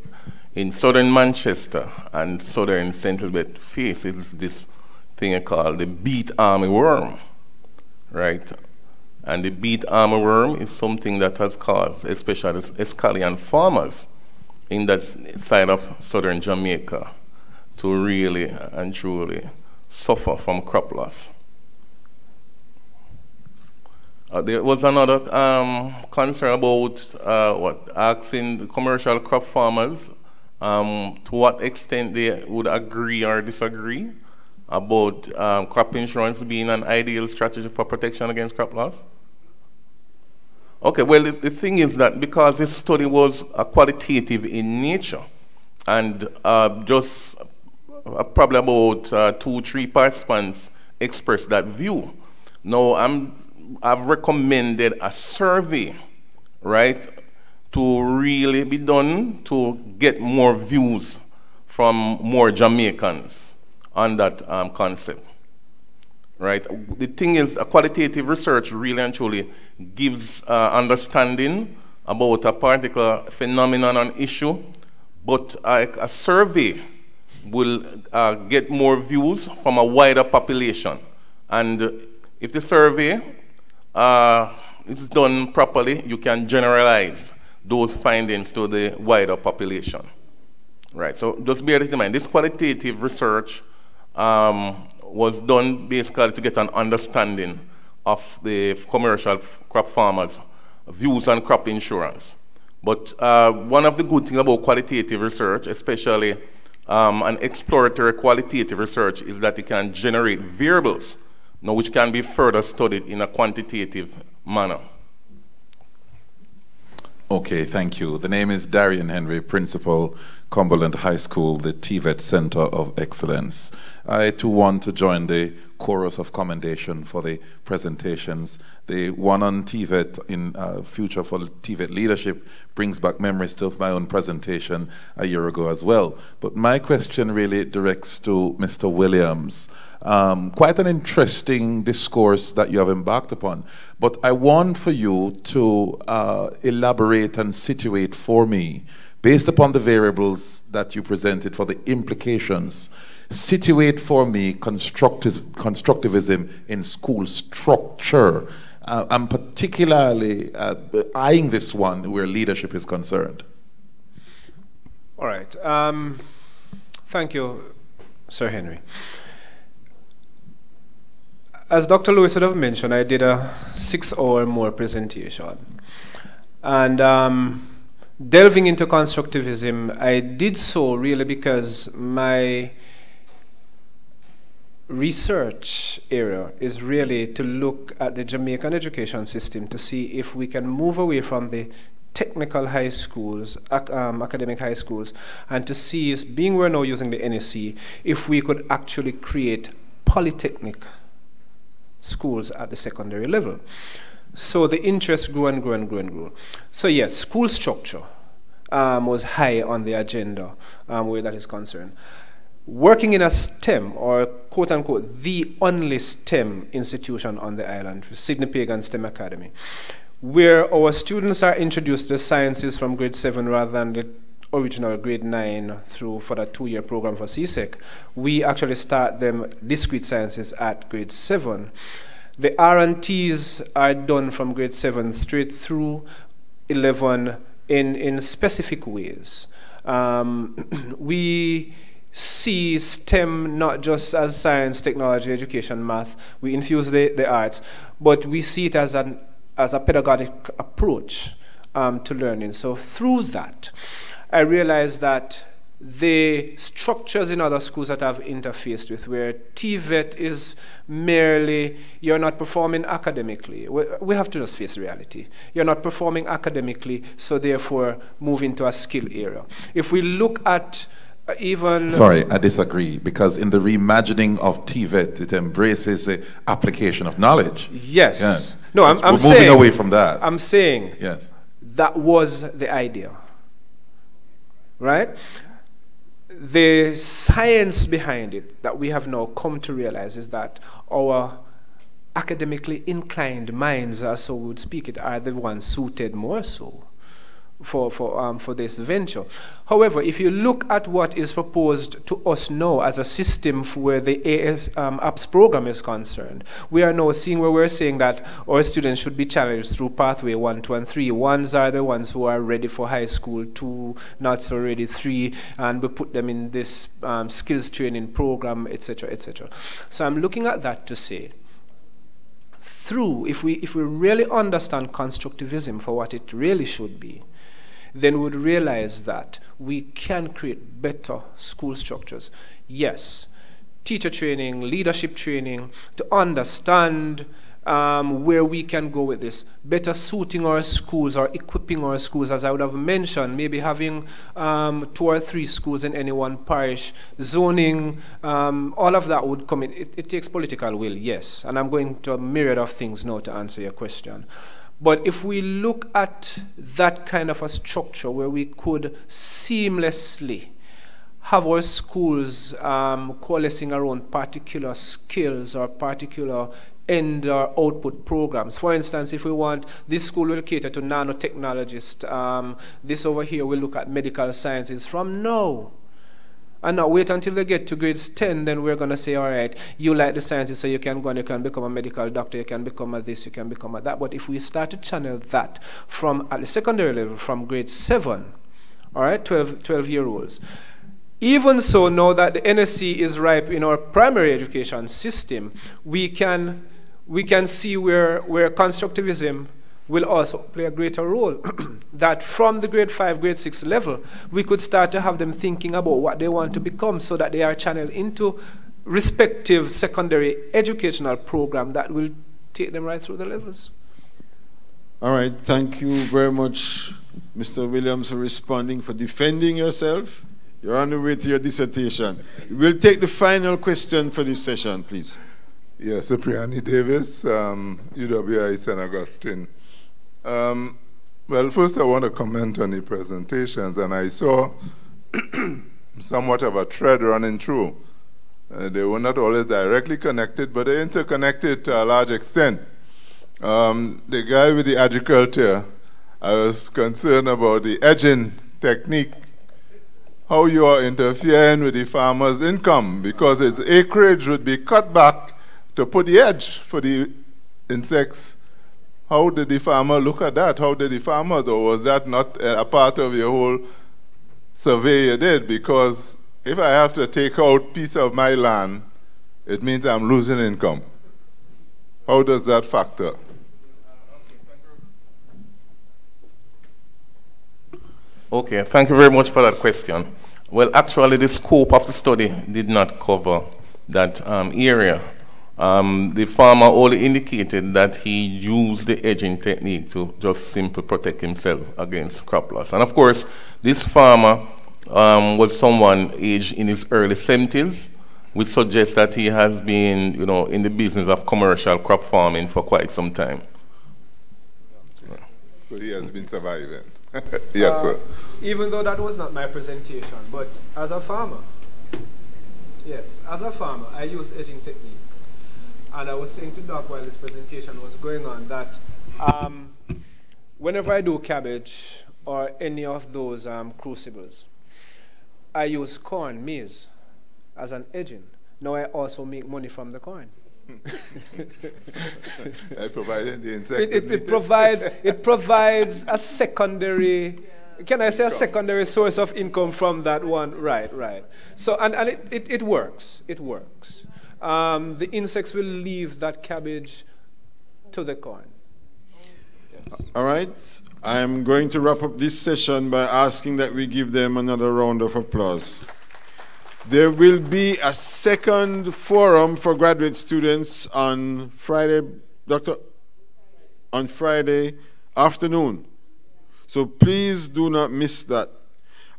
in southern Manchester and southern Central Belt face is this thing called the beet armyworm, right? And the beet armyworm is something that has caused, especially escallion farmers in that side of southern Jamaica, to really and truly suffer from crop loss. There was another concern about asking the commercial crop farmers to what extent they would agree or disagree about crop insurance being an ideal strategy for protection against crop loss. Okay, well, the thing is that because this study was qualitative in nature, and just probably about 2-3 participants expressed that view. Now, I've recommended a survey, right, to really be done to get more views from more Jamaicans on that concept, right? The thing is, a qualitative research really and truly gives understanding about a particular phenomenon or issue, but a survey will get more views from a wider population. And if the survey is done properly, you can generalize those findings to the wider population. Right, so just bear this in mind. This qualitative research was done basically to get an understanding of the commercial crop farmers' views on crop insurance. But one of the good things about qualitative research, especially an exploratory qualitative research, is that it can generate variables, now, which can be further studied in a quantitative manner. Okay, thank you. The name is Darian Henry, Principal, Cumberland High School, the TVET Center of Excellence. I too want to join the chorus of commendation for the presentations. The one on TVET in Future for TVET Leadership brings back memories of my own presentation a year ago as well. But my question really directs to Mr. Williams. Quite an interesting discourse that you have embarked upon, but I want for you to elaborate and situate for me, based upon the variables that you presented for the implications, situate for me constructivism in school structure. I'm particularly eyeing this one where leadership is concerned. All right. Thank you, Sir Henry. As Dr. Lewis would have mentioned, I did a 6-hour more presentation. And delving into constructivism, I did so really because my research area is really to look at the Jamaican education system to see if we can move away from the technical high schools, academic high schools, and to see, being we're now using the NSC, if we could actually create polytechnic schools at the secondary level. So the interest grew and grew and grew and grew. So yes, school structure was high on the agenda where that is concerned. Working in a STEM, or quote-unquote, the only STEM institution on the island, Sydney Pagan STEM Academy, where our students are introduced to sciences from grade 7 rather than the original grade 9 through for that 2-year program for CSEC. We actually start them discrete sciences at grade 7. The R&Ts are done from grade 7 straight through 11 in specific ways. We see STEM not just as science, technology, education, math. We infuse the arts, but we see it as a pedagogic approach to learning. So through that, I realized that the structures in other schools that I've interfaced with, where TVET is merely, you're not performing academically. We have to just face reality. You're not performing academically, so therefore move into a skill area. If we look at even... Sorry, I disagree, because in the reimagining of TVET, it embraces the application of knowledge. Yes. Yes. No, I'm saying... moving away from that. I'm saying yes, that was the idea. Right? The science behind it that we have now come to realize is that our academically inclined minds, as so we would speak it, are the ones suited more so for this venture. However, if you look at what is proposed to us now as a system where the APS program is concerned, we are now seeing where we're saying that our students should be challenged through pathway 1, 2, and 3. Ones are the ones who are ready for high school, 2 not so ready, 3, and we put them in this skills training program, etc., etc. So I'm looking at that to say, if we really understand constructivism for what it really should be, then we would realize that we can create better school structures. Yes, teacher training, leadership training, to understand where we can go with this, better suiting our schools or equipping our schools, as I would have mentioned, maybe having 2 or 3 schools in any one parish, zoning, all of that would come in. It takes political will, yes, and I'm going to a myriad of things now to answer your question. But if we look at that kind of a structure where we could seamlessly have our schools coalescing around particular skills or particular end or output programs. For instance, if we want, this school will cater to nanotechnologists, this over here will look at medical sciences from now. And not wait until they get to grades 10, then we're going to say, all right, you like the sciences, so you can go and you can become a medical doctor, you can become a this, you can become a that. But if we start to channel that from at the secondary level, from grade 7, all right, 12-year-olds, even so, now that the NSC is ripe in our primary education system, we can see where constructivism will also play a greater role. That from the grade 5, grade 6 level, we could start to have them thinking about what they want to become so that they are channeled into respective secondary educational program that will take them right through the levels. All right, thank you very much, Mr. Williams, for responding, for defending yourself. You're on the way to your dissertation. We'll take the final question for this session, please. Yes, Cipriani Davis, UWI St. Augustine. Well, first I want to comment on the presentations, and I saw somewhat of a thread running through. They were not always directly connected, but they're interconnected to a large extent. The guy with the agriculture, I was concerned about the edging technique, how you are interfering with the farmer's income, because his acreage would be cut back to put the edge for the insects. How did the farmer look at that? How did the farmers, or was that not a part of your whole survey you did? Because if I have to take out a piece of my land, it means I'm losing income. How does that factor? Okay, thank you very much for that question. Well, actually, the scope of the study did not cover that area. The farmer only indicated that he used the edging technique to just simply protect himself against crop loss. And of course, this farmer was someone aged in his early 70s, which suggests that he has been, in the business of commercial crop farming for quite some time. So he has been surviving. Yes, sir. Even though that was not my presentation, but as a farmer, yes, as a farmer, I use edging technique. And I was saying to Doc while this presentation was going on that whenever I do cabbage or any of those crucibles, I use corn, maize, as an edging. Now I also make money from the corn. I provided the insect. It provides a secondary, can I say a secondary source of income from that one? Right. So, and it works. It works. The insects will leave that cabbage to the corn. Yes. All right. I'm going to wrap up this session by asking that we give them another round of applause. There will be a second forum for graduate students on Friday, on Friday afternoon. So please do not miss that.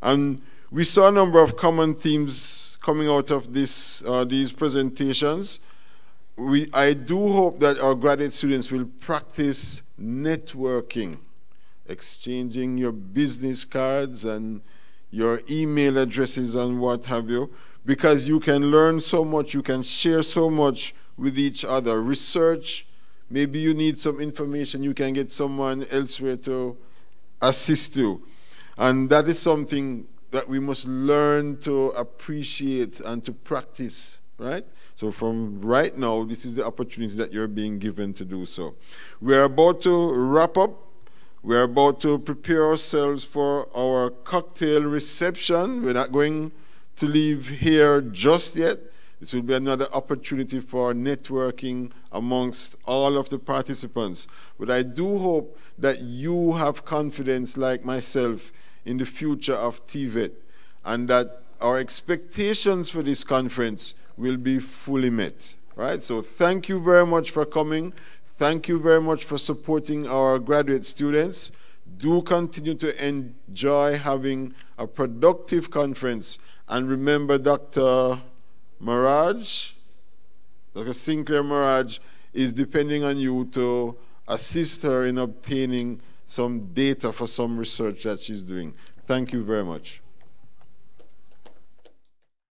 And we saw a number of common themes coming out of these presentations. I do hope that our graduate students will practice networking, exchanging your business cards and your email addresses and what have you, because you can learn so much, you can share so much with each other. Research, maybe you need some information, you can get someone elsewhere to assist you. And that is something that we must learn to appreciate and to practice, right? So from right now, this is the opportunity that you're being given to do so. We're about to wrap up. We're about to prepare ourselves for our cocktail reception. We're not going to leave here just yet. This will be another opportunity for networking amongst all of the participants. But I do hope that you have confidence, like myself, in the future of TVET, and that our expectations for this conference will be fully met. Right? So thank you very much for coming. Thank you very much for supporting our graduate students. Do continue to enjoy having a productive conference. And remember, Dr. Sinclair Maraj is depending on you to assist her in obtaining some data for some research that she's doing. Thank you very much.